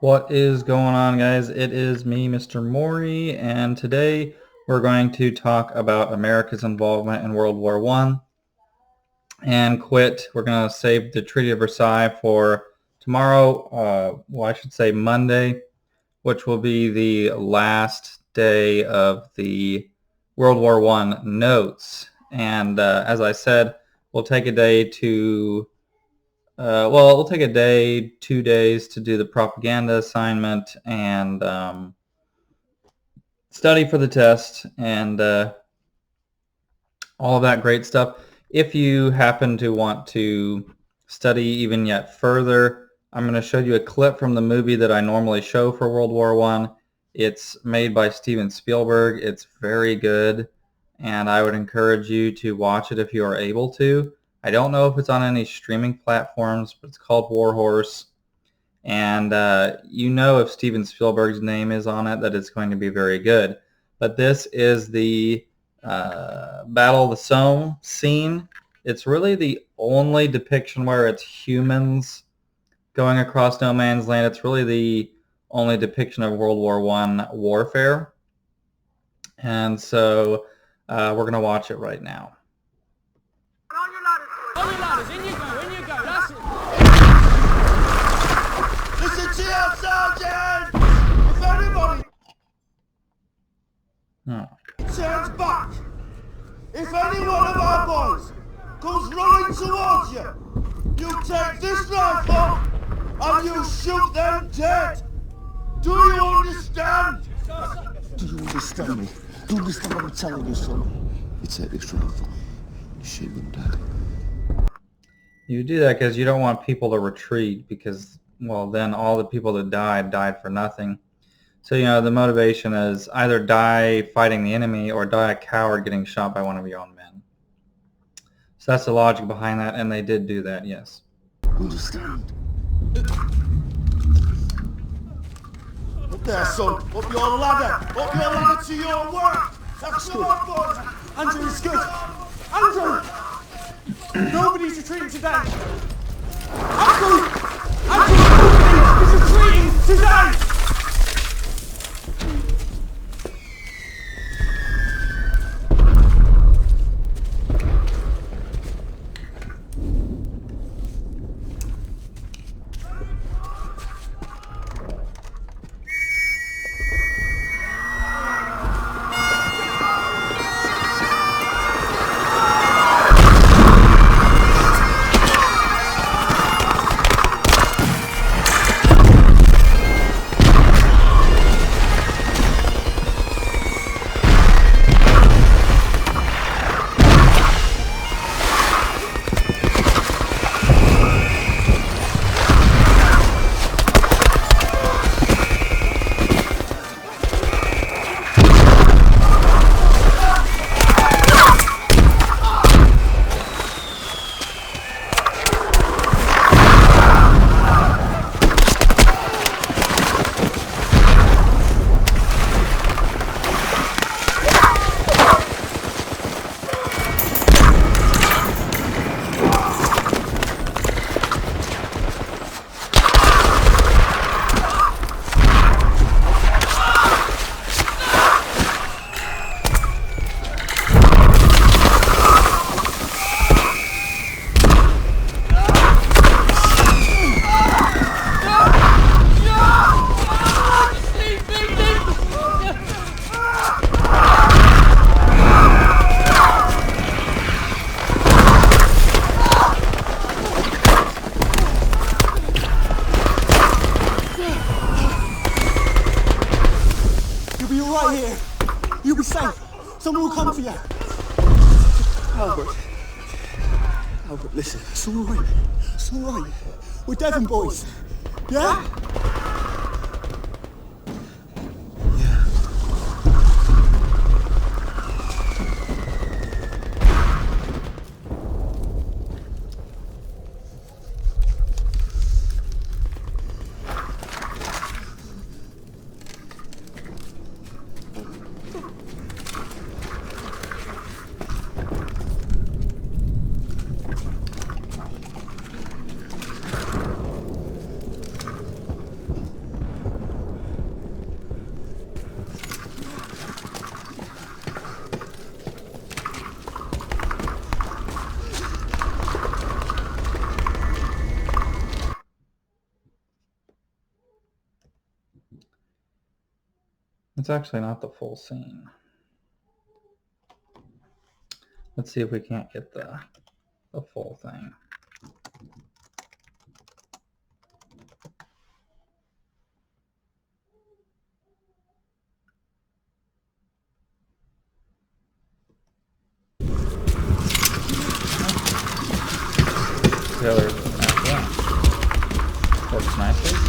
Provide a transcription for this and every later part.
What is going on, guys? It is me, Mr. Maury, and today we're going to talk about America's involvement in World War One and quit. We're going to save the Treaty of Versailles for tomorrow, I should say Monday, which will be the last day of the World War One notes. And as I said, we'll take a day to we'll take a day, 2 days to do the propaganda assignment and study for the test and all of that great stuff. If you happen to want to study even yet further, I'm going to show you a clip from the movie that I normally show for World War One. It's made by Steven Spielberg. It's very good, and I would encourage you to watch it if you are able to. I don't know if it's on any streaming platforms, but it's called War Horse. And if Steven Spielberg's name is on it, that it's going to be very good. But this is the Battle of the Somme scene. It's really the only depiction where it's humans going across no man's land. It's really the only depiction of World War One warfare. And so we're going to watch it right now. On your ladders, in you go, that's it. Listen to your sergeant! If anybody turns back, if any one of our boys comes running towards you, you take this rifle and you shoot them dead. Do you understand? Do you understand me? Do you understand what I'm telling you, son? You take this rifle, you shoot them dead. You do that because you don't want people to retreat because, well, then all the people that died for nothing. So, the motivation is either die fighting the enemy or die a coward getting shot by one of your own men. So that's the logic behind that, and they did do that, yes. Understand? Up there, son. Up your ladder. Up your ladder to your work. That's good. Boys. Andrew, it's good. Andrew! Nobody's retreating today. Andrew, nobody is retreating today! Right here. You'll be safe. Someone will come for you. Albert, listen. It's all right. It's all right. We're Devon boys. Yeah? It's actually not the full scene. Let's see if we can't get the full thing. The other after that. Works nicely.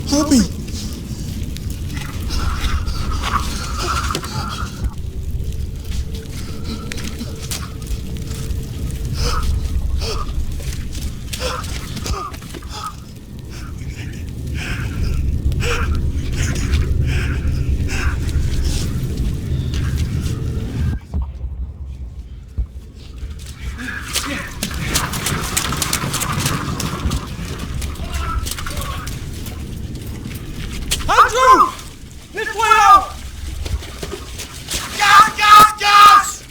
Help me! Andrew! This way out! Gas, gas, gas!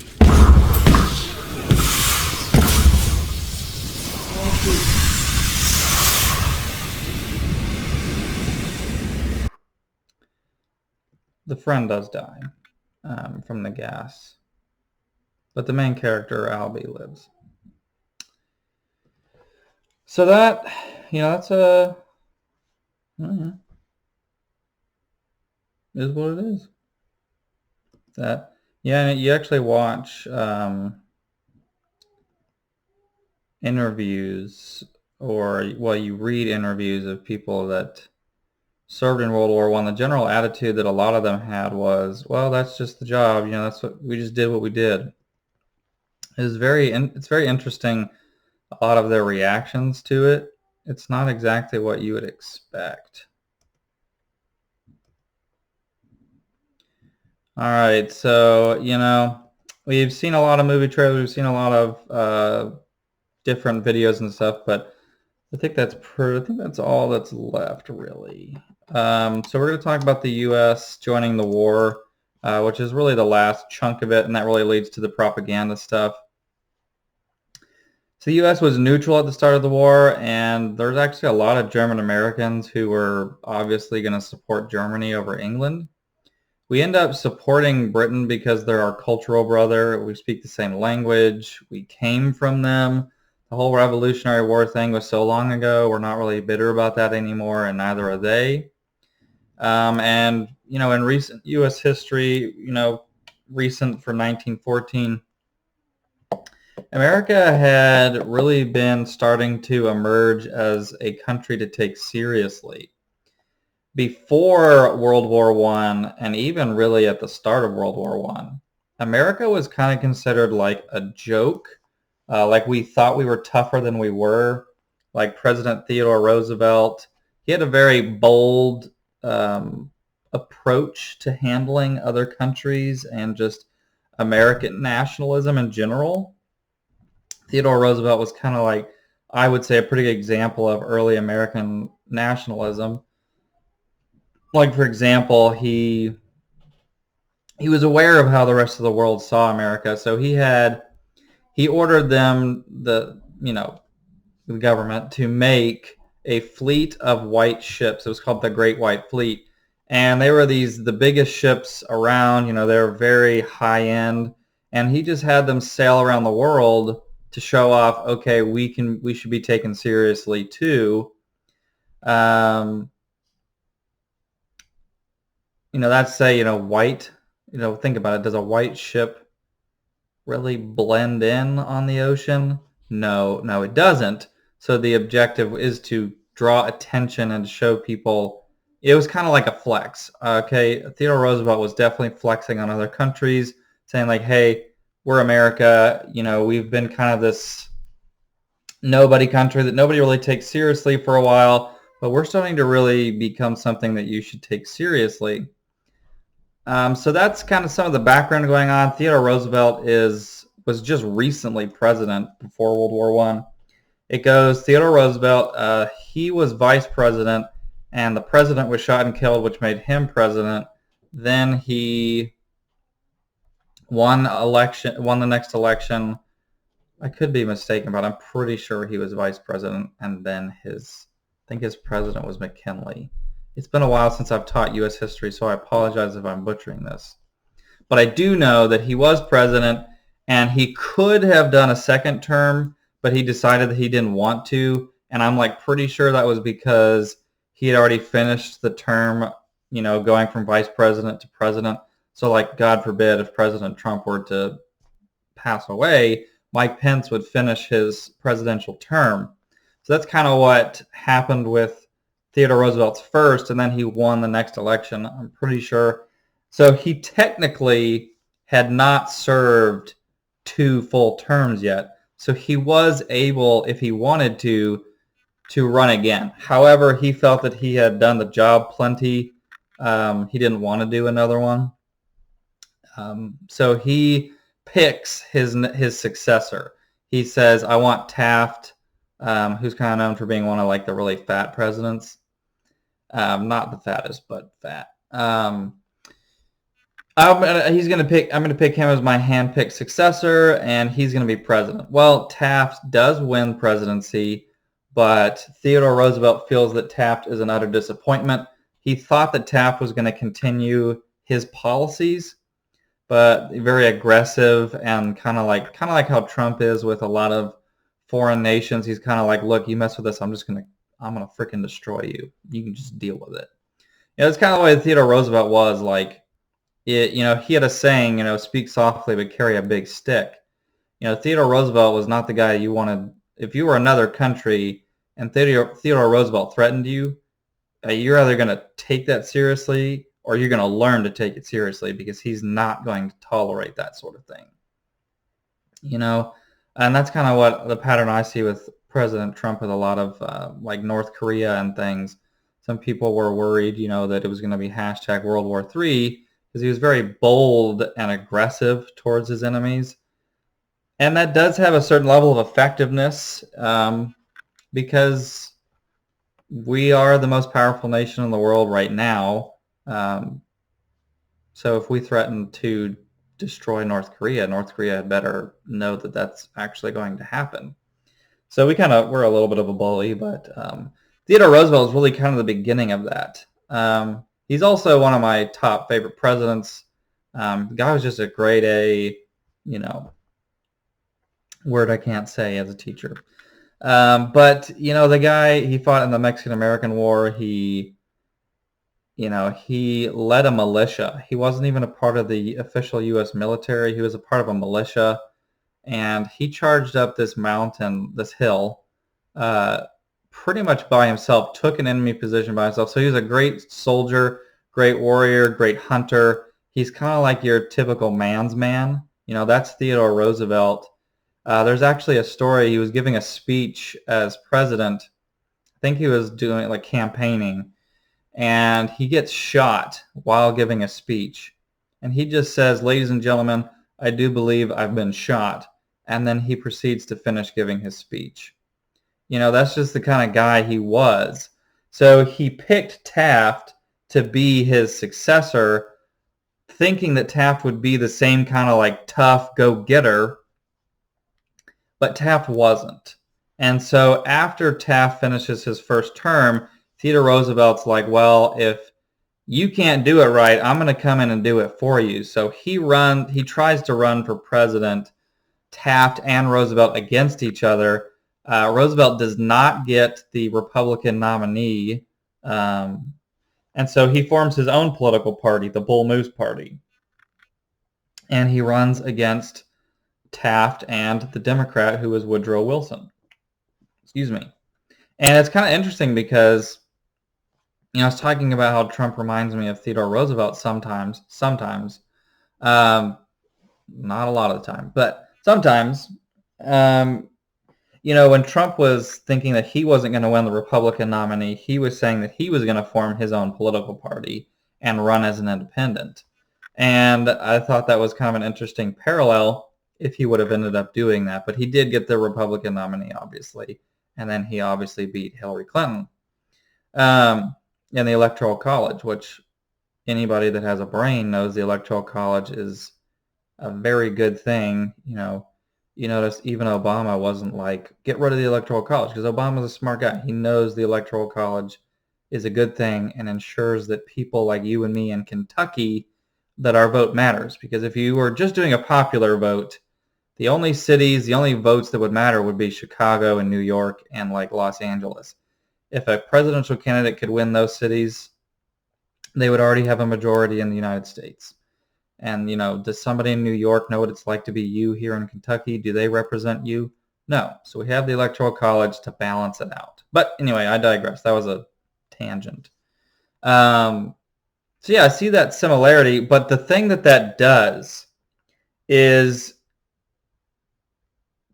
The friend does die from the gas, but the main character, Albie, lives. So that, that's a... is what it is. That, yeah, and you actually watch interviews, or, well, you read interviews of people that served in World War I. The general attitude that a lot of them had was, well, that's just the job. That's what we just did. What we did. It's very interesting. A lot of their reactions to it. It's not exactly what you would expect. All right, so we've seen a lot of movie trailers. We've seen a lot of different videos and stuff, but I think that's all that's left, really. So we're going to talk about the U.S. joining the war, which is really the last chunk of it, and that really leads to the propaganda stuff. So the U.S. was neutral at the start of the war, and there's actually a lot of German Americans who were obviously going to support Germany over England. we end up supporting Britain because they're our cultural brother. We speak the same language. We came from them. The whole Revolutionary War thing was so long ago. We're not really bitter about that anymore, and neither are they. And, in recent U.S. history, recent for 1914, America had really been starting to emerge as a country to take seriously. Before World War I, and even really at the start of World War I, America was kind of considered like a joke. Like we thought we were tougher than we were. Like President Theodore Roosevelt, he had a very bold approach to handling other countries and just American nationalism in general. Theodore Roosevelt was kind of like, I would say, a pretty good example of early American nationalism. Like, for example, he was aware of how the rest of the world saw America, so he ordered them, the government, to make a fleet of white ships. It was called the Great White Fleet, and they were the biggest ships around. They were very high end, and he just had them sail around the world to show off. Okay, we should be taken seriously too. That's white. Think about it. Does a white ship really blend in on the ocean? No, it doesn't. So the objective is to draw attention and show people. It was kind of like a flex. Okay, Theodore Roosevelt was definitely flexing on other countries, saying like, hey, we're America. We've been kind of this nobody country that nobody really takes seriously for a while, but we're starting to really become something that you should take seriously. So that's kind of some of the background going on. Theodore Roosevelt was just recently president before World War I. It goes, Theodore Roosevelt, he was vice president, and the president was shot and killed, which made him president. Then he won the next election. I could be mistaken, but I'm pretty sure he was vice president, and then I think his president was McKinley. It's been a while since I've taught U.S. history, so I apologize if I'm butchering this. But I do know that he was president, and he could have done a second term, but he decided that he didn't want to. And I'm pretty sure that was because he had already finished the term, going from vice president to president. So God forbid, if President Trump were to pass away, Mike Pence would finish his presidential term. So that's kind of what happened with Theodore Roosevelt's first, and then he won the next election, I'm pretty sure. So he technically had not served 2 full terms yet. So he was able, if he wanted to run again. However, he felt that he had done the job plenty. He didn't want to do another one. So he picks his successor. He says, I want Taft, who's kind of known for being one of the really fat presidents. Not the fattest, but fat. I'm going to pick him as my hand-picked successor, and he's going to be president. Well, Taft does win presidency, but Theodore Roosevelt feels that Taft is an utter disappointment. He thought that Taft was going to continue his policies, but very aggressive and kind of like how Trump is with a lot of foreign nations. He's kind of like, look, you mess with us, I'm going to freaking destroy you. You can just deal with it. It's kind of the way Theodore Roosevelt was. He had a saying, speak softly but carry a big stick. Theodore Roosevelt was not the guy you wanted. If you were another country and Theodore Roosevelt threatened you, you're either going to take that seriously or you're going to learn to take it seriously, because he's not going to tolerate that sort of thing. And that's kind of what the pattern I see with President Trump with a lot of North Korea and things. Some people were worried, that it was going to be hashtag World War III, because he was very bold and aggressive towards his enemies. And that does have a certain level of effectiveness, because we are the most powerful nation in the world right now. So if we threaten to destroy North Korea had better know that that's actually going to happen. So we're a little bit of a bully, but Theodore Roosevelt is really kind of the beginning of that. He's also one of my top favorite presidents. The guy was just a grade A, word I can't say as a teacher. But the guy, he fought in the Mexican-American War. He led a militia. He wasn't even a part of the official U.S. military. He was a part of a militia, and he charged up this mountain, this hill, pretty much by himself, took an enemy position by himself. So he was a great soldier, great warrior, great hunter. He's kind of like your typical man's man. That's Theodore Roosevelt. There's actually a story. He was giving a speech as president. I think he was doing like campaigning, and he gets shot while giving a speech. And he just says, "Ladies and gentlemen, I do believe I've been shot." And then he proceeds to finish giving his speech. That's just the kind of guy he was. So he picked Taft to be his successor, thinking that Taft would be the same kind of like tough go-getter, but Taft wasn't. And so after Taft finishes his first term, Theodore Roosevelt's like, well, if you can't do it right, I'm going to come in and do it for you. So he tries to run for president, Taft and Roosevelt against each other. Roosevelt does not get the Republican nominee, and so he forms his own political party, the Bull Moose Party, and he runs against Taft and the Democrat, who was Woodrow Wilson. Excuse me. And it's kind of interesting because, I was talking about how Trump reminds me of Theodore Roosevelt sometimes, not a lot of the time, but sometimes, when Trump was thinking that he wasn't going to win the Republican nominee, he was saying that he was going to form his own political party and run as an independent. And I thought that was kind of an interesting parallel if he would have ended up doing that. But he did get the Republican nominee, obviously. And then he obviously beat Hillary Clinton in the Electoral College, which anybody that has a brain knows the Electoral College is a very good thing. You notice even Obama wasn't like, get rid of the Electoral College, because Obama's a smart guy. He knows the Electoral College is a good thing and ensures that people like you and me in Kentucky, that our vote matters. Because if you were just doing a popular vote, the only votes that would matter would be Chicago and New York and like Los Angeles. If a presidential candidate could win those cities, they would already have a majority in the United States. And, does somebody in New York know what it's like to be you here in Kentucky? Do they represent you? No. So we have the Electoral College to balance it out. But anyway, I digress. That was a tangent. So yeah, I see that similarity. But the thing that does is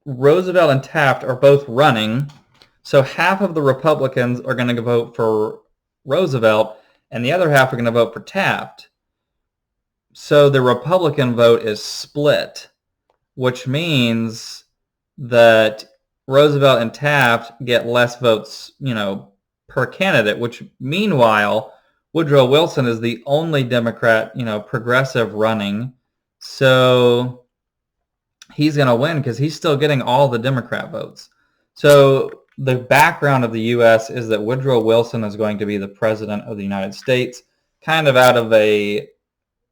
Roosevelt and Taft are both running. So half of the Republicans are going to vote for Roosevelt, and the other half are going to vote for Taft. So the Republican vote is split, which means that Roosevelt and Taft get less votes, per candidate, which meanwhile, Woodrow Wilson is the only Democrat, progressive running. So he's going to win because he's still getting all the Democrat votes. So the background of the U.S. is that Woodrow Wilson is going to be the president of the United States, kind of out of a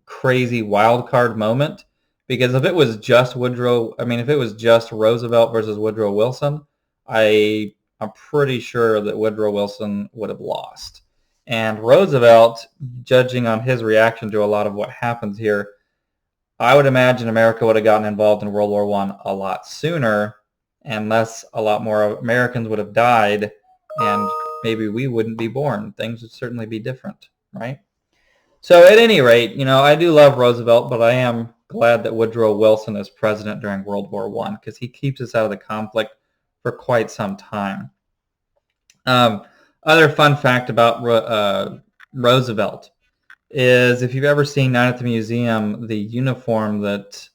crazy wild card moment, because if it was just Roosevelt versus Woodrow Wilson, I'm pretty sure that Woodrow Wilson would have lost. And Roosevelt, judging on his reaction to a lot of what happens here, I would imagine America would have gotten involved in World War I a lot sooner, and a lot more Americans would have died, and maybe we wouldn't be born. Things would certainly be different, right? So at any rate, I do love Roosevelt, but I am glad that Woodrow Wilson is president during World War I because he keeps us out of the conflict for quite some time. Other fun fact about Roosevelt is, if you've ever seen Night at the Museum, the uniform that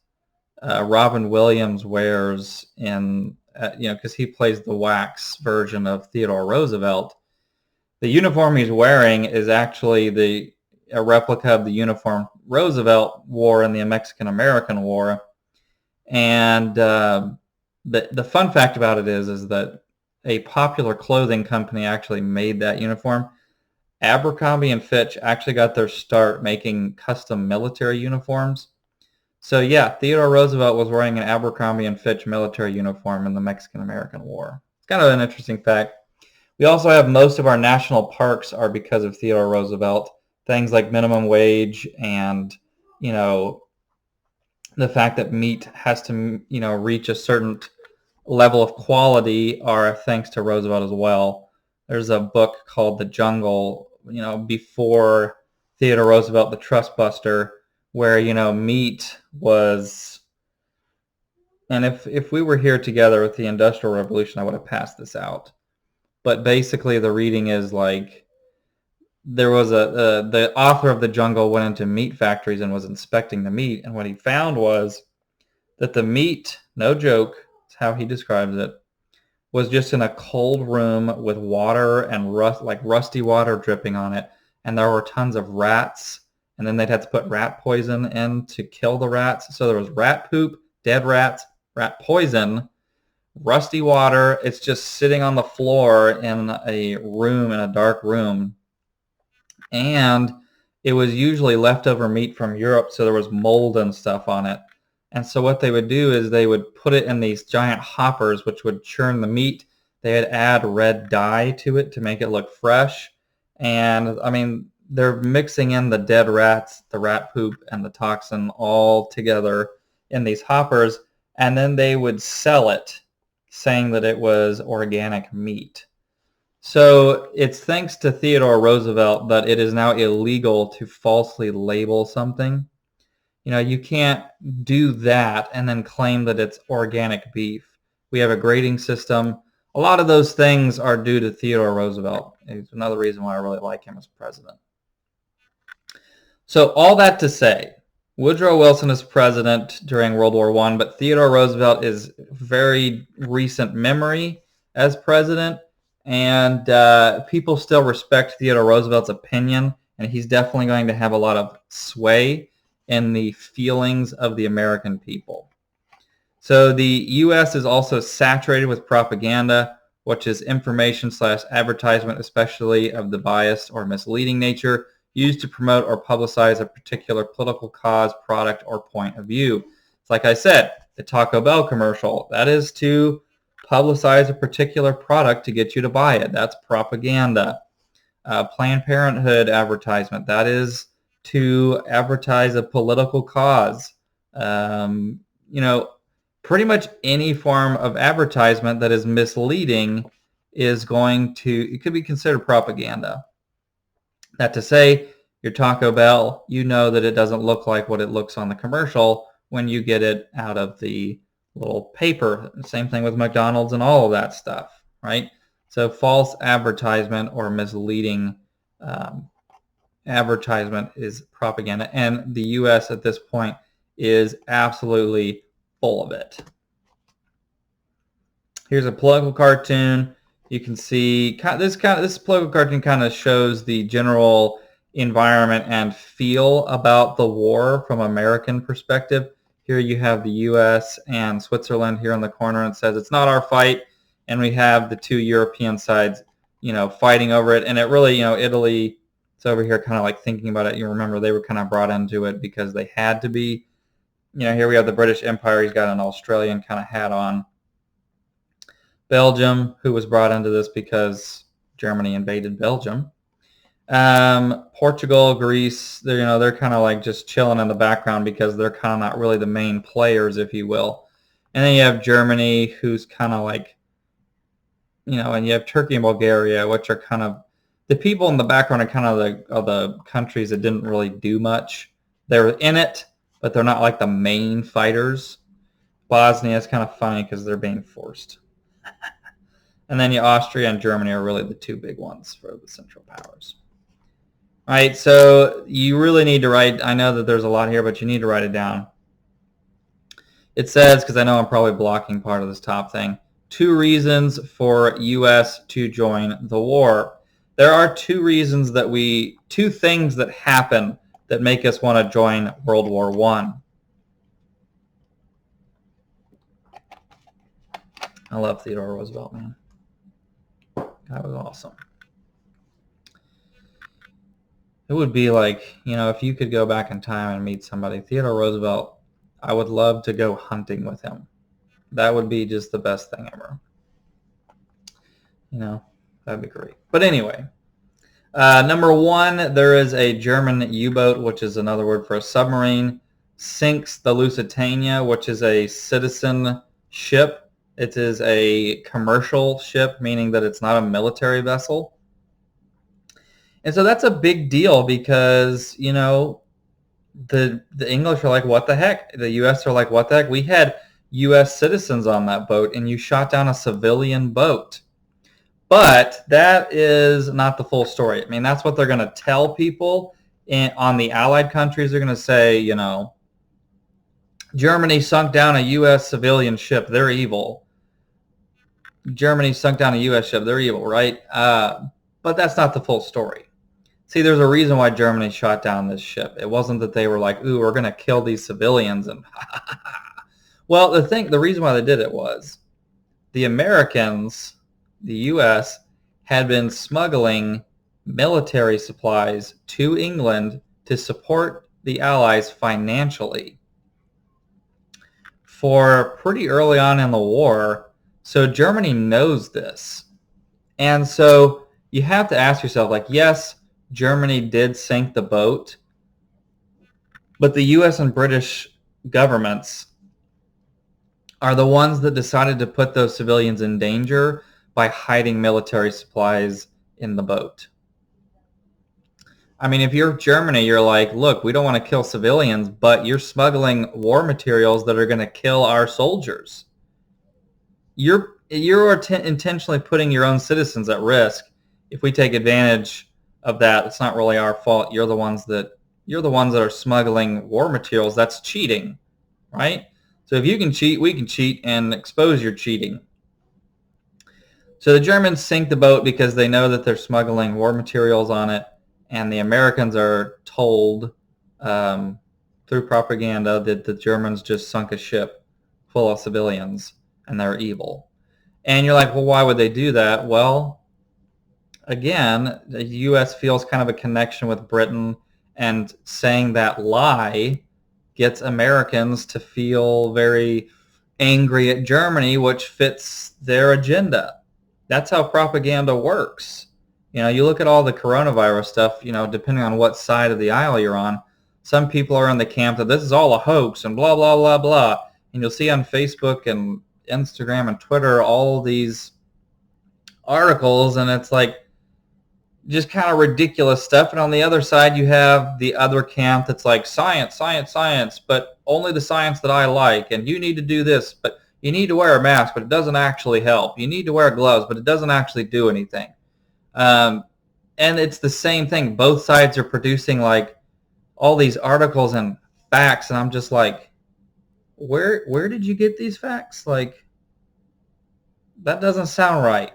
Robin Williams wears because he plays the wax version of Theodore Roosevelt, the uniform he's wearing is actually a replica of the uniform Roosevelt wore in the Mexican-American War. And the fun fact about it is that a popular clothing company actually made that uniform, Abercrombie and Fitch actually got their start making custom military uniforms. So yeah, Theodore Roosevelt was wearing an Abercrombie and Fitch military uniform in the Mexican-American War. It's kind of an interesting fact. We also have most of our national parks are because of Theodore Roosevelt. Things like minimum wage and, the fact that meat has to, reach a certain level of quality are thanks to Roosevelt as well. There's a book called The Jungle, before Theodore Roosevelt, The Trust Buster, where, meat was, and if we were here together with the Industrial Revolution, I would have passed this out. But basically the reading is like, there was the author of The Jungle went into meat factories and was inspecting the meat. And what he found was that the meat, no joke, it's how he describes it, was just in a cold room with water and rusty water dripping on it. And there were tons of rats. And then they'd have to put rat poison in to kill the rats. So there was rat poop, dead rats, rat poison, rusty water. It's just sitting on the floor in a dark room. And it was usually leftover meat from Europe, so there was mold and stuff on it. And so what they would do is they would put it in these giant hoppers, which would churn the meat. They'd add red dye to it to make it look fresh. And, they're mixing in the dead rats, the rat poop, and the toxin all together in these hoppers. And then they would sell it, saying that it was organic meat. So it's thanks to Theodore Roosevelt that it is now illegal to falsely label something. You can't do that and then claim that it's organic beef. We have a grading system. A lot of those things are due to Theodore Roosevelt. It's another reason why I really like him as president. So all that to say, Woodrow Wilson is president during World War I, but Theodore Roosevelt is very recent memory as president. And people still respect Theodore Roosevelt's opinion, and he's definitely going to have a lot of sway in the feelings of the American people. So the U.S. is also saturated with propaganda, which is information/advertisement, especially of the biased or misleading nature, used to promote or publicize a particular political cause, product, or point of view. It's like I said, the Taco Bell commercial, that is to publicize a particular product to get you to buy it. That's propaganda. Planned Parenthood advertisement, that is to advertise a political cause. Pretty much any form of advertisement that is misleading it could be considered propaganda. That to say, your Taco Bell, you know that it doesn't look like what it looks on the commercial when you get it out of the little paper. Same thing with McDonald's and all of that stuff, right? So false advertisement or misleading advertisement is propaganda. And the U.S. at this point is absolutely full of it. Here's a political cartoon. You can see this political cartoon kind of shows the general environment and feel about the war from American perspective. Here you have the U.S. and Switzerland here in the corner, and it says it's not our fight. And we have the two European sides, fighting over it. And it really, Italy, it's over here kind of like thinking about it. You remember they were kind of brought into it because they had to be. Here we have the British Empire. He's got an Australian kind of hat on. Belgium, who was brought into this because Germany invaded Belgium. Portugal, Greece, they're kind of like just chilling in the background because they're kind of not really the main players, if you will. And then you have Germany, who's kind of like, and you have Turkey and Bulgaria, which are kind of, the people in the background are kind of the countries that didn't really do much. They're in it, but they're not like the main fighters. Bosnia is kind of funny because they're being forced. And then Austria and Germany are really the two big ones for the Central Powers. All right, so you really need to write, I know that there's a lot here, but you need to write it down. It says, because I know I'm probably blocking part of this top thing, 2 reasons for U.S. to join the war. There are 2 things that happen that make us want to join World War I. I love Theodore Roosevelt, man. That was awesome. it would be like, if you could go back in time and meet somebody, Theodore Roosevelt, I would love to go hunting with him. That would be just the best thing ever. That'd be great. But anyway, number 1, there is a German U-boat, which is another word for a submarine, sinks the Lusitania, which is a citizen ship. It is a commercial ship, meaning that it's not a military vessel. And so that's a big deal because, the English are like, what the heck? The U.S. are like, what the heck? We had U.S. citizens on that boat, and you shot down a civilian boat. But that is not the full story. I mean, that's what they're going to tell people on the Allied countries. They're going to say, Germany sunk down a U.S. civilian ship. They're evil. Germany sunk down a U.S. ship. They're evil, right? But that's not the full story. See, there's a reason why Germany shot down this ship. It wasn't that they were like, ooh, we're going to kill these civilians. And well, the reason why they did it was the Americans, the U.S., had been smuggling military supplies to England to support the Allies financially for pretty early on in the war. So Germany knows this. And so you have to ask yourself, like, yes, Germany did sink the boat, but the U.S. and British governments are the ones that decided to put those civilians in danger by hiding military supplies in the boat. I mean, if you're Germany, you're like, look, we don't want to kill civilians, but you're smuggling war materials that are going to kill our soldiers. You're intentionally putting your own citizens at risk. If we take advantage of that, it's not really our fault. You're the ones that are smuggling war materials. That's cheating, right? So if you can cheat, we can cheat and expose your cheating. So the Germans sink the boat because they know that they're smuggling war materials on it, and the Americans are told through propaganda that the Germans just sunk a ship full of civilians and they're evil. And you're like, well, why would they do that? Well, again, the U.S. feels kind of a connection with Britain, and saying that lie gets Americans to feel very angry at Germany, which fits their agenda. That's how propaganda works. You look at all the coronavirus stuff, depending on what side of the aisle you're on, some people are in the camp that this is all a hoax and blah, blah, blah, blah. And you'll see on Facebook and Instagram and Twitter all these articles, and it's like just kind of ridiculous stuff. And on the other side, you have the other camp that's like science, science, science, but only the science that I like. And you need to do this, but you need to wear a mask, but it doesn't actually help. You need to wear gloves, but it doesn't actually do anything. And it's the same thing. Both sides are producing like all these articles and facts, and I'm just like, where did you get these facts? Like, that doesn't sound right.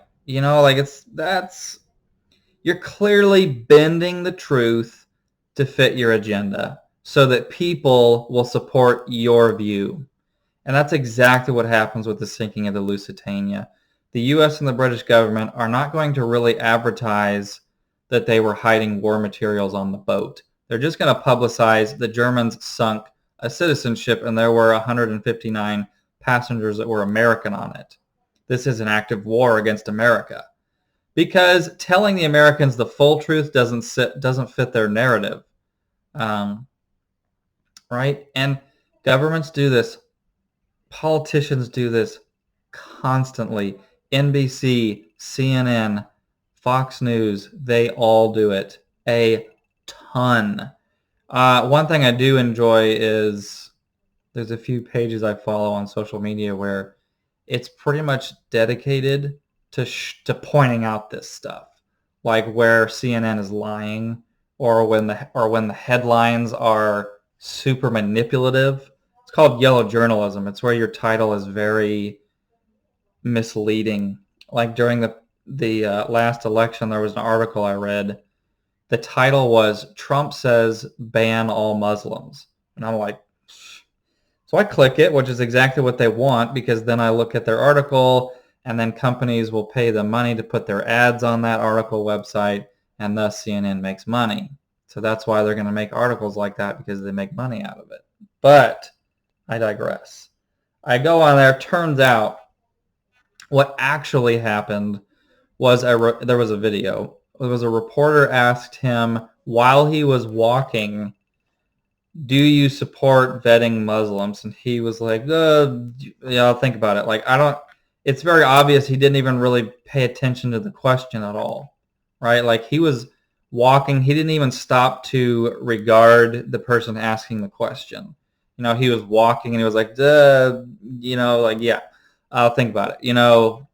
You're clearly bending the truth to fit your agenda so that people will support your view. And that's exactly what happens with the sinking of the Lusitania. The U.S. and the British government are not going to really advertise that they were hiding war materials on the boat. They're just going to publicize the Germans sunk a citizen ship and there were 159 passengers that were American on it. This is an active war against America. Because telling the Americans the full truth doesn't fit their narrative. Right? And governments do this. Politicians do this constantly. NBC, CNN, Fox News, they all do it a ton. One thing I do enjoy is there's a few pages I follow on social media where it's pretty much dedicated to pointing out this stuff, like where CNN is lying, or when the headlines are super manipulative. It's called yellow journalism. It's where your title is very misleading. Like during the last election, there was an article I read. The title was "Trump says ban all Muslims," and I'm like, so I click it, which is exactly what they want, because then I look at their article, and then companies will pay them money to put their ads on that article website, and thus CNN makes money. So that's why they're going to make articles like that, because they make money out of it. But I digress. I go on there. Turns out what actually happened was there was a video. There was a reporter asked him while he was walking, do you support vetting Muslims? And he was like, yeah, I'll think about it. Like, it's very obvious he didn't even really pay attention to the question at all, right? Like, he was walking. He didn't even stop to regard the person asking the question. You know, he was walking and he was like, you know, like, yeah, I'll think about it, you know.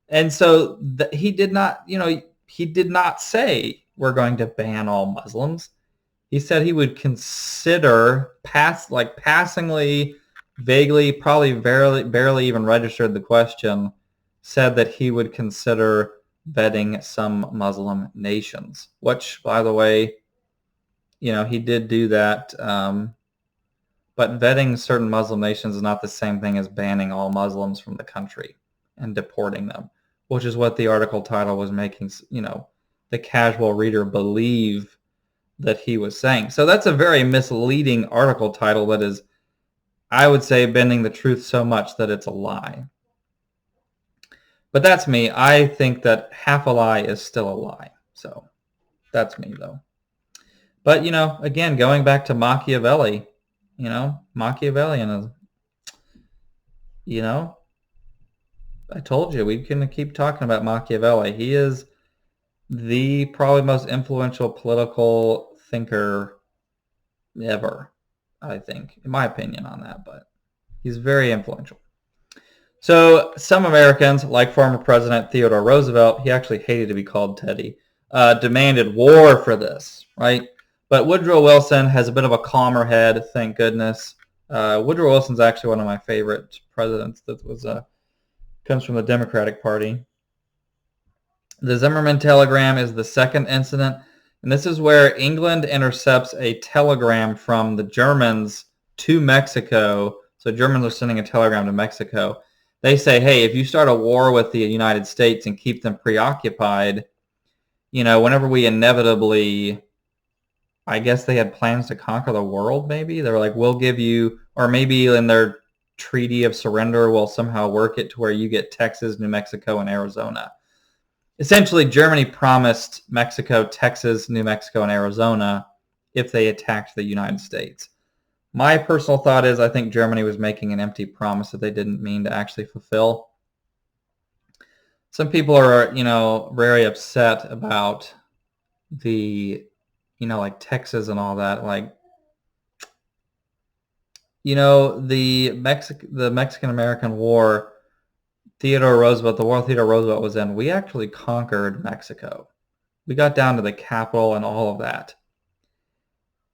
And so he did not, you know, he did not say we're going to ban all Muslims. He said he would consider, passingly, vaguely, probably barely even registered the question, said that he would consider vetting some Muslim nations, which, by the way, you know, he did do that. But vetting certain Muslim nations is not the same thing as banning all Muslims from the country and deporting them, which is what the article title was making, you know, the casual reader believe that he was saying. So that's a very misleading article title that is, I would say, bending the truth so much that it's a lie. But that's me. I think that half a lie is still a lie. So that's me, though. But, you know, again, going back to Machiavelli, you know, Machiavellianism, you know, I told you we can keep talking about Machiavelli. He is the probably most influential political thinker ever, I think, in my opinion on that, but he's very influential. So some Americans, like former President Theodore Roosevelt, he actually hated to be called Teddy, demanded war for this, right? But Woodrow Wilson has a bit of a calmer head, thank goodness. Woodrow Wilson's actually one of my favorite presidents that was comes from the Democratic Party. The Zimmerman telegram is the second incident, and this is where England intercepts a telegram from the Germans to Mexico. So Germans are sending a telegram to Mexico. They say, hey, if you start a war with the United States and keep them preoccupied, you know, whenever we inevitably, I guess they had plans to conquer the world, maybe. They were like, we'll give you, or maybe in their treaty of surrender, we'll somehow work it to where you get Texas, New Mexico, and Arizona. Essentially, Germany promised Mexico, Texas, New Mexico, and Arizona if they attacked the United States. My personal thought is I think Germany was making an empty promise that they didn't mean to actually fulfill. Some people are, you know, very upset about the, you know, like Texas and all that. Like, you know, the Mexican-American War, the war Theodore Roosevelt was in, we actually conquered Mexico. We got down to the capital and all of that.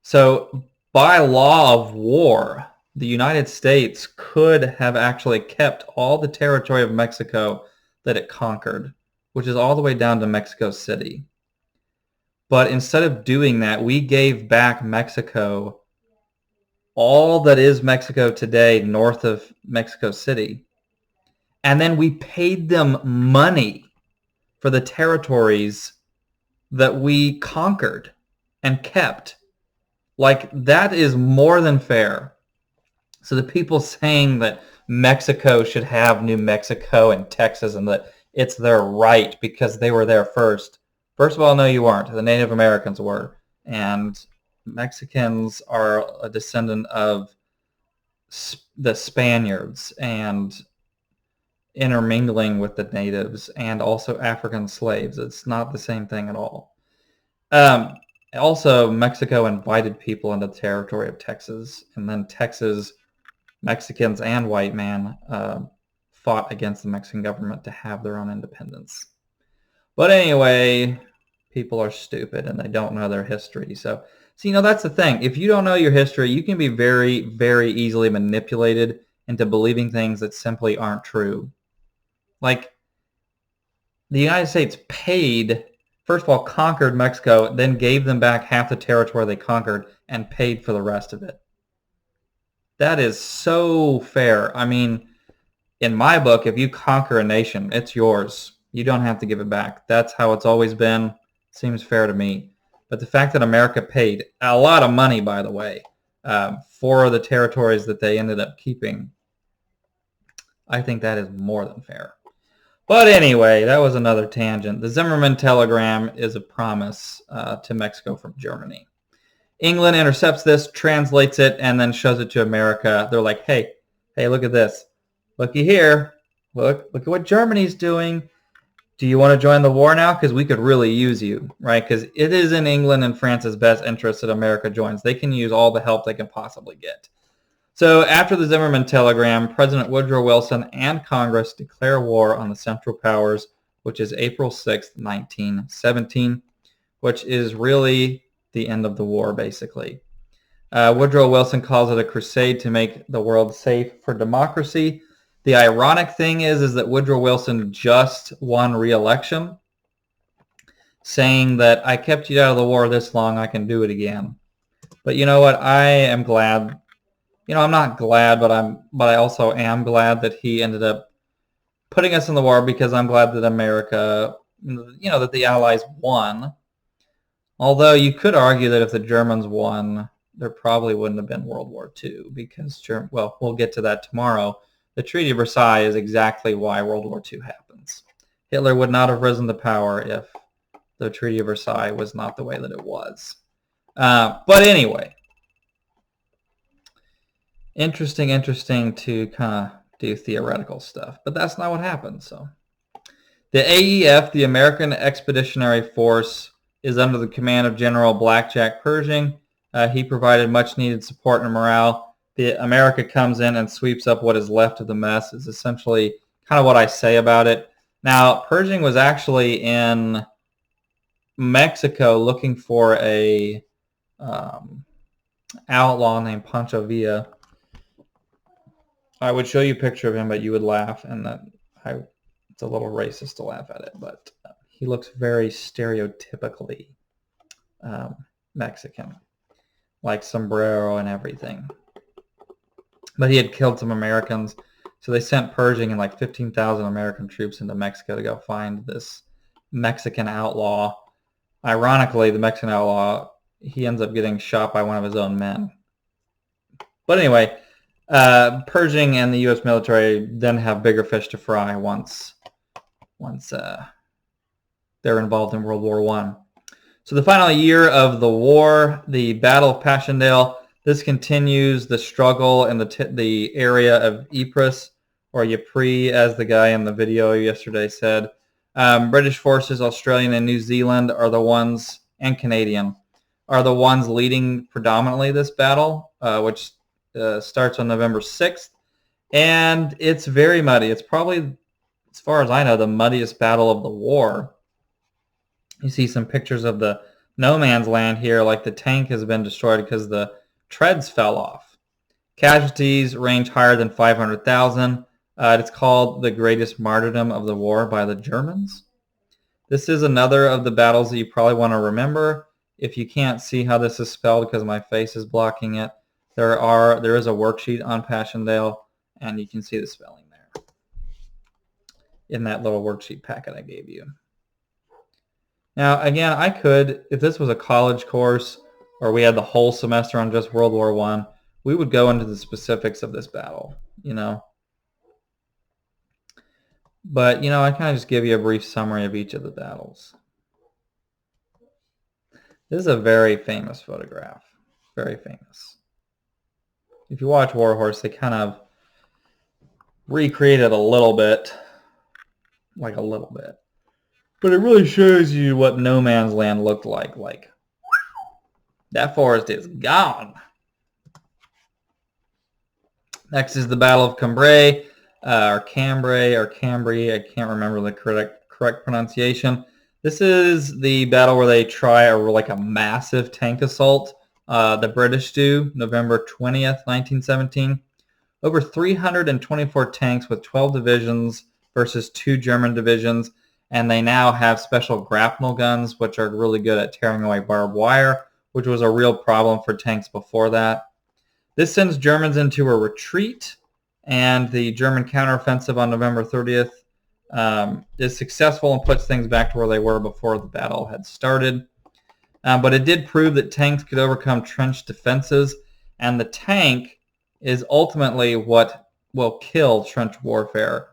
So by law of war, the United States could have actually kept all the territory of Mexico that it conquered, which is all the way down to Mexico City. But instead of doing that, we gave back Mexico, all that is Mexico today, north of Mexico City. And then we paid them money for the territories that we conquered and kept. Like, that is more than fair. So the people saying that Mexico should have New Mexico and Texas and that it's their right because they were there first. First of all, no, you weren't. The Native Americans were. And Mexicans are a descendant of the Spaniards and intermingling with the natives and also African slaves. It's not the same thing at all. Also, Mexico invited people into the territory of Texas, and then Texas, Mexicans and white man fought against the Mexican government to have their own independence. But anyway, people are stupid and they don't know their history. So you know, that's the thing. If you don't know your history, you can be very, very easily manipulated into believing things that simply aren't true. Like, the United States paid, first of all, conquered Mexico, then gave them back half the territory they conquered and paid for the rest of it. That is so fair. I mean, in my book, if you conquer a nation, it's yours. You don't have to give it back. That's how it's always been. Seems fair to me. But the fact that America paid a lot of money, by the way, for the territories that they ended up keeping, I think that is more than fair. But anyway, that was another tangent. The Zimmermann telegram is a promise to Mexico from Germany. England intercepts this, translates it, and then shows it to America. They're like, hey, look at this. Looky here. Look at what Germany's doing. Do you want to join the war now? Because we could really use you, right? Because it is in England and France's best interest that America joins. They can use all the help they can possibly get. So after the Zimmermann telegram, President Woodrow Wilson and Congress declare war on the Central Powers, which is April 6th, 1917, which is really the end of the war, basically. Woodrow Wilson calls it a crusade to make the world safe for democracy. The ironic thing is that Woodrow Wilson just won re-election, saying that I kept you out of the war this long, I can do it again. But you know what? I am glad. I'm not glad, but I also am glad that he ended up putting us in the war, because I'm glad that America, that the Allies won. Although you could argue that if the Germans won, there probably wouldn't have been World War II, because, we'll get to that tomorrow. The Treaty of Versailles is exactly why World War II happens. Hitler would not have risen to power if the Treaty of Versailles was not the way that it was. But anyway, interesting to kind of do theoretical stuff. But that's not what happened. So the AEF, the American Expeditionary Force, is under the command of General Blackjack Pershing. He provided much needed support and morale. America comes in and sweeps up what is left of the mess, is essentially kind of what I say about it. Now, Pershing was actually in Mexico looking for a outlaw named Pancho Villa. I would show you a picture of him, but you would laugh, and it's a little racist to laugh at it, but he looks very stereotypically Mexican, like sombrero and everything. But he had killed some Americans, so they sent Pershing and like 15,000 American troops into Mexico to go find this Mexican outlaw. Ironically, the Mexican outlaw, he ends up getting shot by one of his own men. But anyway, Pershing and the U.S. military then have bigger fish to fry once they're involved in World War I. So the final year of the war, the Battle of Passchendaele, this continues the struggle in the area of Ypres, or Ypres, as the guy in the video yesterday said. British forces, Australian and New Zealand are the ones, and Canadian, are the ones leading predominantly this battle, which starts on November 6th. And it's very muddy. It's probably, as far as I know, the muddiest battle of the war. You see some pictures of the no man's land here, like the tank has been destroyed because the treads fell off. Casualties range higher than 500,000. It's called the greatest martyrdom of the war by the Germans. This is another of the battles that you probably want to remember. If you can't see how this is spelled because my face is blocking it, there is a worksheet on Passchendaele, and you can see the spelling there in that little worksheet packet I gave you. Now, again, I could, if this was a college course or we had the whole semester on just World War I, we would go into the specifics of this battle, But, I kind of just give you a brief summary of each of the battles. This is a very famous photograph. Very famous. If you watch War Horse, they kind of recreate it a little bit. Like a little bit. But it really shows you what no man's land looked like. Like, that forest is gone. Next is the Battle of Cambrai, or Cambrai. I can't remember the correct pronunciation. This is the battle where they try a massive tank assault. The British do, November 20th, 1917. Over 324 tanks with 12 divisions versus 2 German divisions. And they now have special grapnel guns, which are really good at tearing away barbed wire, which was a real problem for tanks before that. This sends Germans into a retreat, and the German counteroffensive on November 30th is successful and puts things back to where they were before the battle had started. But it did prove that tanks could overcome trench defenses, and the tank is ultimately what will kill trench warfare.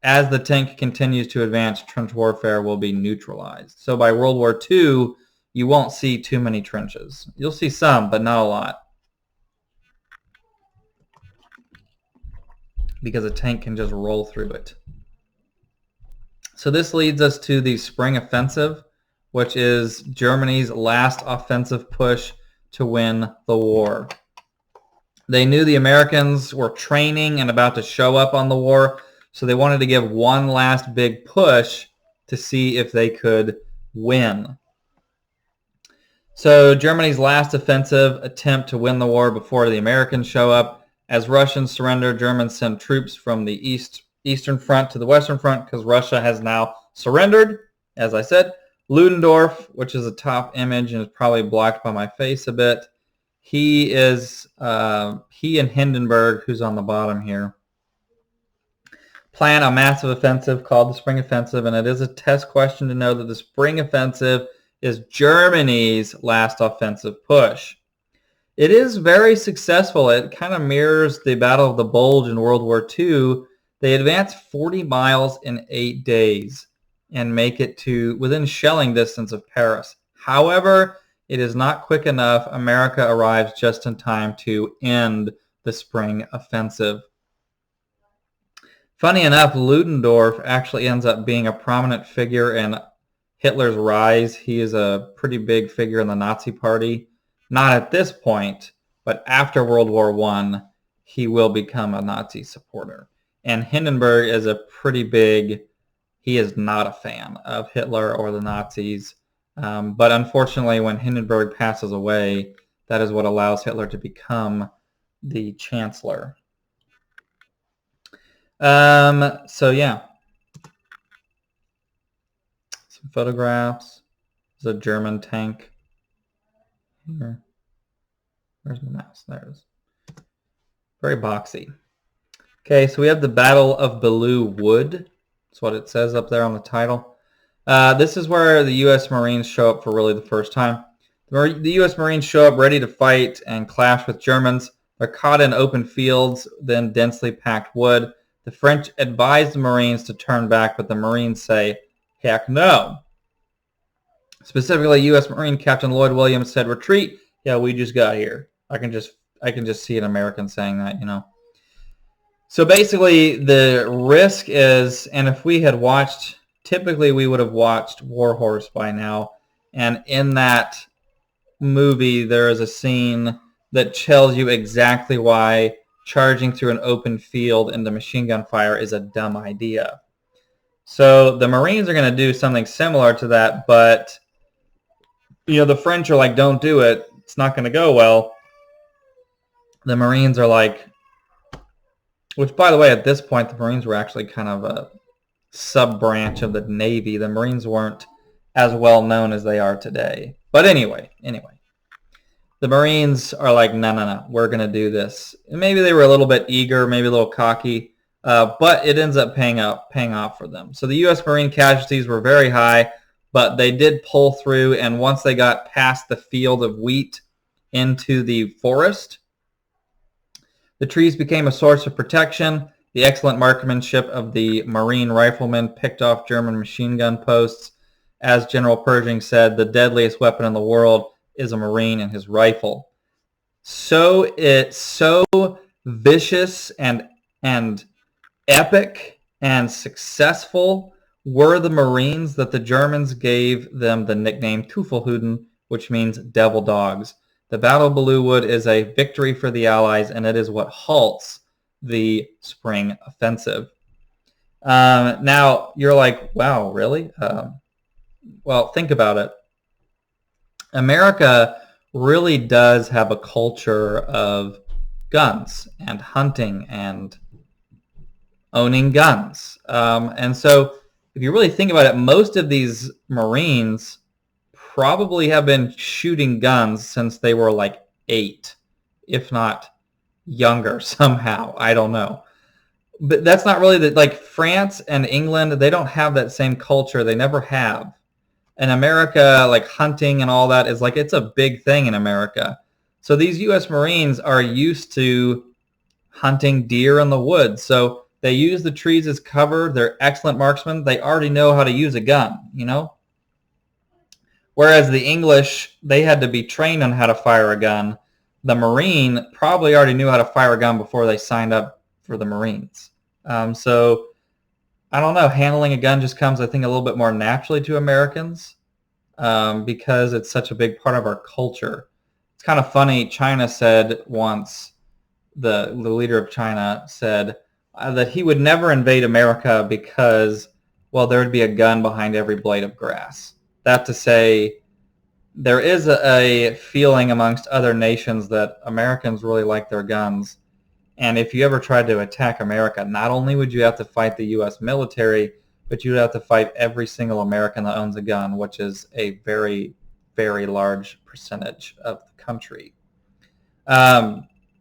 As the tank continues to advance, trench warfare will be neutralized. So by World War II, you won't see too many trenches. You'll see some, but not a lot. Because a tank can just roll through it. So this leads us to the Spring Offensive, which is Germany's last offensive push to win the war. They knew the Americans were training and about to show up on the war, so they wanted to give one last big push to see if they could win. So Germany's last offensive attempt to win the war before the Americans show up. As Russians surrender, Germans send troops from the eastern front to the western front because Russia has now surrendered, as I said. Ludendorff, which is a top image and is probably blocked by my face a bit, he and Hindenburg, who's on the bottom here, plan a massive offensive called the Spring Offensive, and it is a test question to know that the Spring Offensive is Germany's last offensive push. It is very successful. It kind of mirrors the Battle of the Bulge in World War II. They advance 40 miles in 8 days and make it to within shelling distance of Paris. However, it is not quick enough. America arrives just in time to end the Spring Offensive. Funny enough, Ludendorff actually ends up being a prominent figure in Hitler's rise. He is a pretty big figure in the Nazi Party. Not at this point, but after World War I, he will become a Nazi supporter. And Hindenburg is a pretty big, he is not a fan of Hitler or the Nazis. But unfortunately, when Hindenburg passes away, that is what allows Hitler to become the chancellor. So yeah. Some photographs. There's a German tank. Here. Where's my mouse? There it is. Very boxy. Okay, so we have the Battle of Belleau Wood. That's what it says up there on the title. This is where the U.S. Marines show up for really the first time. The U.S. Marines show up ready to fight and clash with Germans. They're caught in open fields, then densely packed wood. The French advise the Marines to turn back, but the Marines say, heck no. Specifically, U.S. Marine Captain Lloyd Williams said, retreat. Yeah, we just got here. I can just see an American saying that, you know. So basically, the risk is, and if we had watched, typically we would have watched War Horse by now, and in that movie there is a scene that tells you exactly why charging through an open field into machine gun fire is a dumb idea. So the Marines are going to do something similar to that, but you know, the French are like, don't do it. It's not going to go well. The Marines are like, which by the way, at this point, the Marines were actually kind of a sub-branch of the Navy. The Marines weren't as well known as they are today. But anyway. The Marines are like, no, we're going to do this. And maybe they were a little bit eager, maybe a little cocky, but it ends up paying off for them. So the U.S. Marine casualties were very high, but they did pull through, and once they got past the field of wheat into the forest, the trees became a source of protection. The excellent marksmanship of the Marine riflemen picked off German machine gun posts. As General Pershing said, the deadliest weapon in the world is a Marine and his rifle. So it's so vicious and epic and successful were the Marines that the Germans gave them the nickname Teufelhoden, which means devil dogs. The Battle of Belleau Wood is a victory for the Allies, and it is what halts the Spring Offensive. Now, you're like, wow, really? Well, think about it. America really does have a culture of guns and hunting and owning guns. And so if you really think about it, most of these Marines probably have been shooting guns since they were like 8, if not younger somehow. I don't know. But that's not really like France and England, they don't have that same culture. They never have. In America, like hunting and all that is like, it's a big thing in America. So these U.S. Marines are used to hunting deer in the woods. So they use the trees as cover. They're excellent marksmen. They already know how to use a gun, you know? Whereas the English, they had to be trained on how to fire a gun. The Marine probably already knew how to fire a gun before they signed up for the Marines. So I don't know. Handling a gun just comes, I think, a little bit more naturally to Americans because it's such a big part of our culture. It's kind of funny. China said once, the leader of China said that he would never invade America because, well, there would be a gun behind every blade of grass. That to say, there is a feeling amongst other nations that Americans really like their guns. And if you ever tried to attack America, not only would you have to fight the U.S. military, but you'd have to fight every single American that owns a gun, which is a very, very large percentage of the country.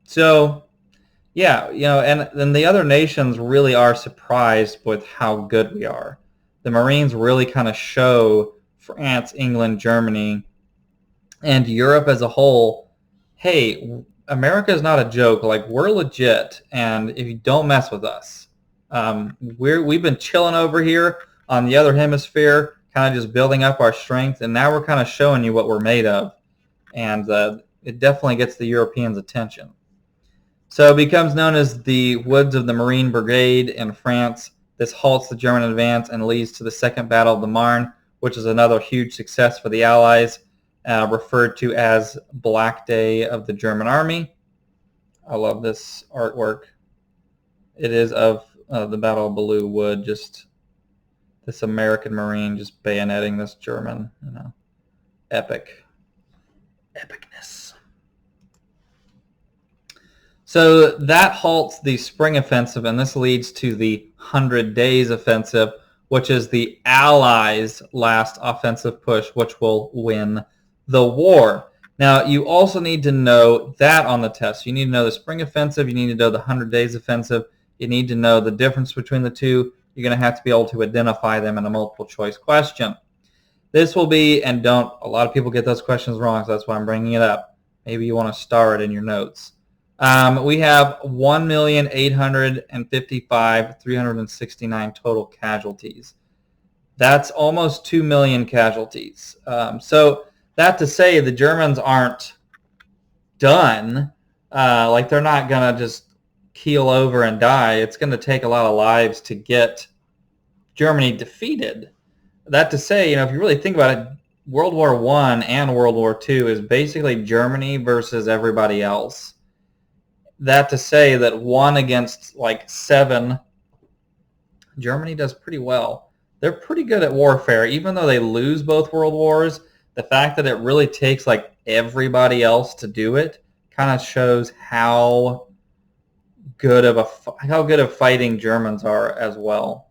So, yeah, you know, and then the other nations really are surprised with how good we are. The Marines really kind of show France, England, Germany, and Europe as a whole, hey, America is not a joke. Like, we're legit, and if you don't mess with us, we've been chilling over here on the other hemisphere, kind of just building up our strength, and now we're kind of showing you what we're made of, and it definitely gets the Europeans' attention. So it becomes known as the Woods of the Marine Brigade in France. This halts the German advance and leads to the Second Battle of the Marne, which is another huge success for the Allies, referred to as Black Day of the German Army. I love this artwork. It is of the Battle of Belleau Wood, just this American Marine just bayoneting this German, you know, epicness. So that halts the spring offensive, and this leads to the 100 Days offensive, which is the Allies' last offensive push, which will win the war. Now, you also need to know that on the test. You need to know the spring offensive. You need to know the 100 Days offensive. You need to know the difference between the two. You're going to have to be able to identify them in a multiple choice question. This will be, and a lot of people get those questions wrong, so that's why I'm bringing it up. Maybe you want to star it in your notes. We have 1,855,369 total casualties. That's almost 2 million casualties. So that to say, the Germans aren't done. Like, they're not going to just keel over and die. It's going to take a lot of lives to get Germany defeated. That to say, you know, if you really think about it, World War I and World War II is basically Germany versus everybody else. That to say that 1 against like 7, Germany does pretty well. They're pretty good at warfare, even though they lose both world wars. The fact that it really takes like everybody else to do it kind of shows how good of fighting Germans are as well.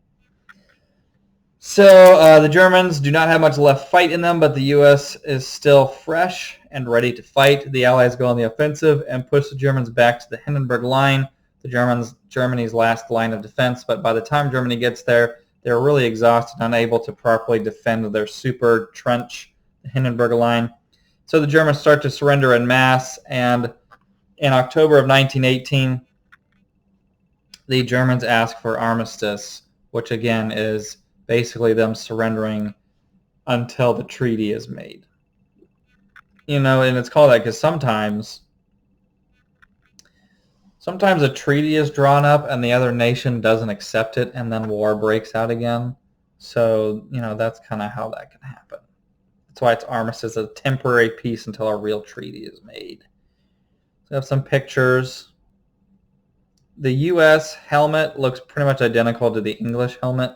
So the Germans do not have much left fight in them, but the U.S. is still fresh and ready to fight. The Allies go on the offensive and push the Germans back to the Hindenburg Line, Germany's last line of defense. But by the time Germany gets there, they're really exhausted, unable to properly defend their super trench, the Hindenburg Line. So the Germans start to surrender en masse, and in October of 1918, the Germans ask for armistice, which again is basically them surrendering until the treaty is made. You know, and it's called that because sometimes a treaty is drawn up and the other nation doesn't accept it, and then war breaks out again. So, you know, that's kind of how that can happen. That's why it's armistice, a temporary peace until a real treaty is made. So I have some pictures. The U.S. helmet looks pretty much identical to the English helmet.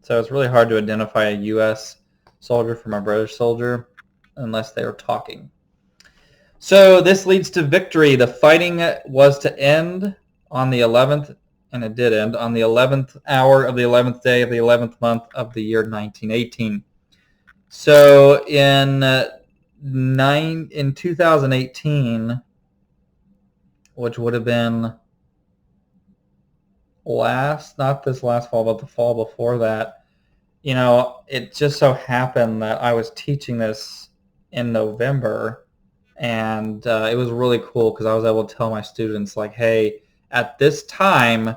So it's really hard to identify a U.S. soldier from a British soldier unless they are talking. So this leads to victory. The fighting was to end on the 11th, and it did end, on the 11th hour of the 11th day of the 11th month of the year 1918. So in 2018, which would have been not this last fall, but the fall before that, it just so happened that I was teaching this in November, and it was really cool because I was able to tell my students, like, hey, at this time,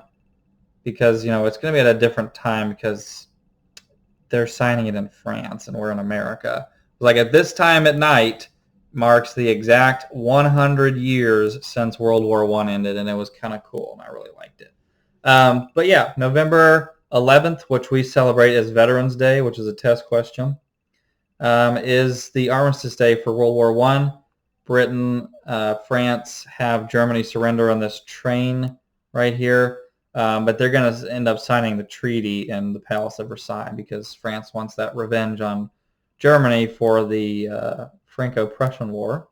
because, it's going to be at a different time because they're signing it in France and we're in America. Like, at this time at night marks the exact 100 years since World War I ended, and it was kind of cool, and I really liked it. But yeah, November 11th, which we celebrate as Veterans Day, which is a test question, is the Armistice Day for World War I. Britain, France have Germany surrender on this train right here, but they're going to end up signing the treaty in the Palace of Versailles because France wants that revenge on Germany for the Franco-Prussian War.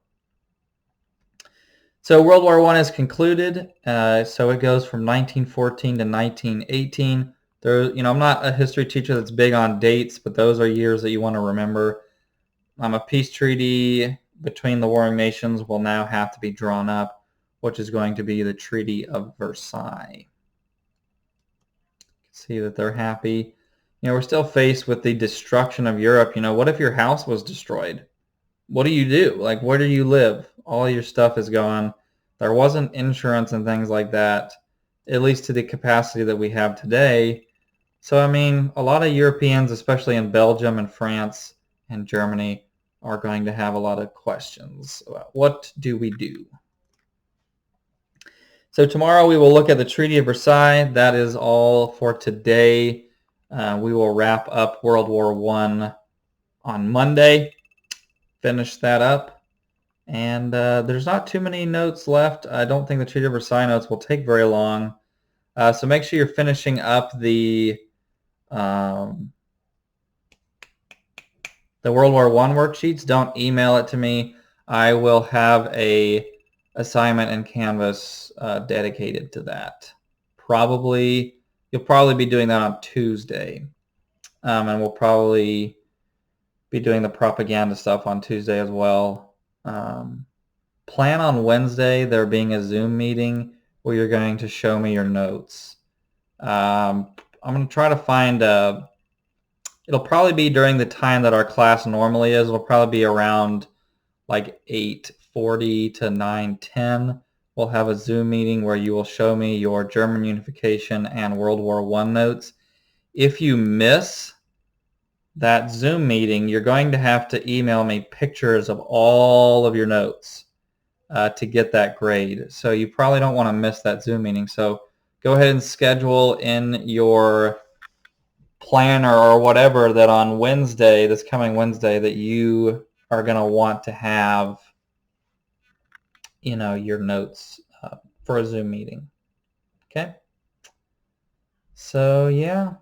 So World War I is concluded. So it goes from 1914 to 1918. I'm not a history teacher that's big on dates, but those are years that you want to remember. A peace treaty between the warring nations will now have to be drawn up, which is going to be the Treaty of Versailles. See that they're happy. We're still faced with the destruction of Europe. What if your house was destroyed? What do you do? Like, where do you live? All your stuff is gone. There wasn't insurance and things like that, at least to the capacity that we have today. So, a lot of Europeans, especially in Belgium and France and Germany, are going to have a lot of questions about what do we do. So tomorrow we will look at the Treaty of Versailles. That is all for today. We will wrap up World War I on Monday, finish that up. And there's not too many notes left. I don't think the Treaty of Versailles notes will take very long. So make sure you're finishing up the World War I worksheets. Don't email it to me. I will have a assignment in Canvas dedicated to that. You'll probably be doing that on Tuesday. And we'll probably be doing the propaganda stuff on Tuesday as well. Plan on Wednesday there being a Zoom meeting where you're going to show me your notes. I'm going to try to find it'll probably be during the time that our class normally is. It'll probably be around like 8:40 to 9:10. We'll have a Zoom meeting where you will show me your German unification and World War I notes. If you miss that Zoom meeting, you're going to have to email me pictures of all of your notes to get that grade. So you probably don't want to miss that Zoom meeting. So go ahead and schedule in your planner or whatever that on Wednesday, this coming Wednesday, that you are going to want to have, your notes for a Zoom meeting. Okay? So, yeah.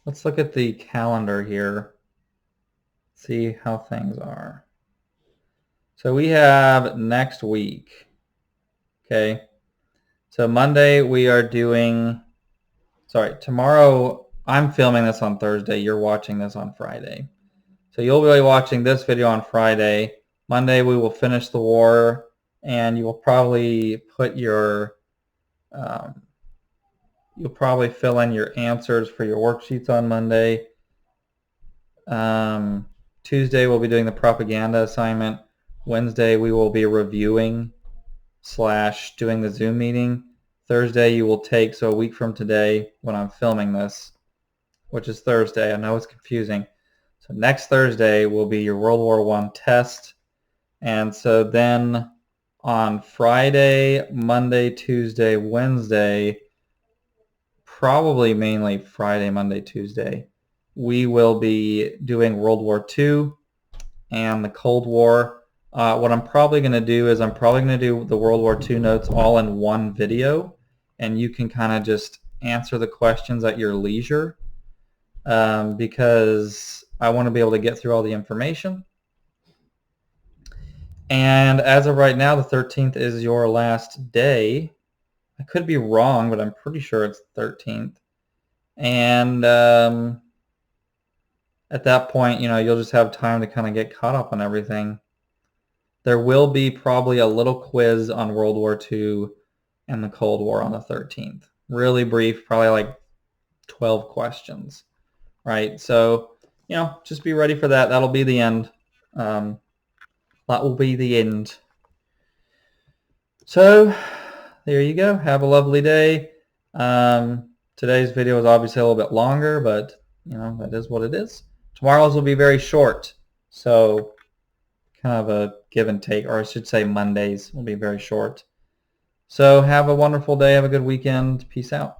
Let's look at the calendar here. See how things are. So we have next week. Okay. So Monday we are tomorrow I'm filming this on Thursday. You're watching this on Friday. So you'll be watching this video on Friday. Monday we will finish the war, and you will probably put your you'll probably fill in your answers for your worksheets on Monday. Tuesday we'll be doing the propaganda assignment. Wednesday we will be reviewing / doing the Zoom meeting. Thursday you will take, so a week from today when I'm filming this, which is Thursday, I know it's confusing. So next Thursday will be your World War I test. And so then on Friday, Monday, Tuesday, Wednesday, probably mainly Friday, Monday, Tuesday, we will be doing World War II and the Cold War. What I'm probably going to do is I'm probably going to do the World War II notes all in one video, and you can kind of just answer the questions at your leisure because I want to be able to get through all the information. And as of right now, the 13th is your last day. I could be wrong, but I'm pretty sure it's 13th. And at that point, you'll just have time to kind of get caught up on everything. There will be probably a little quiz on World War II and the Cold War on the 13th. Really brief, probably like 12 questions. right? So, you know, just be ready for that. That'll be the end. That will be the end. So there you go. Have a lovely day. Today's video is obviously a little bit longer, but you know, that is what it is. Tomorrow's will be very short. So kind of a give and take, or I should say Mondays will be very short. So have a wonderful day. Have a good weekend. Peace out.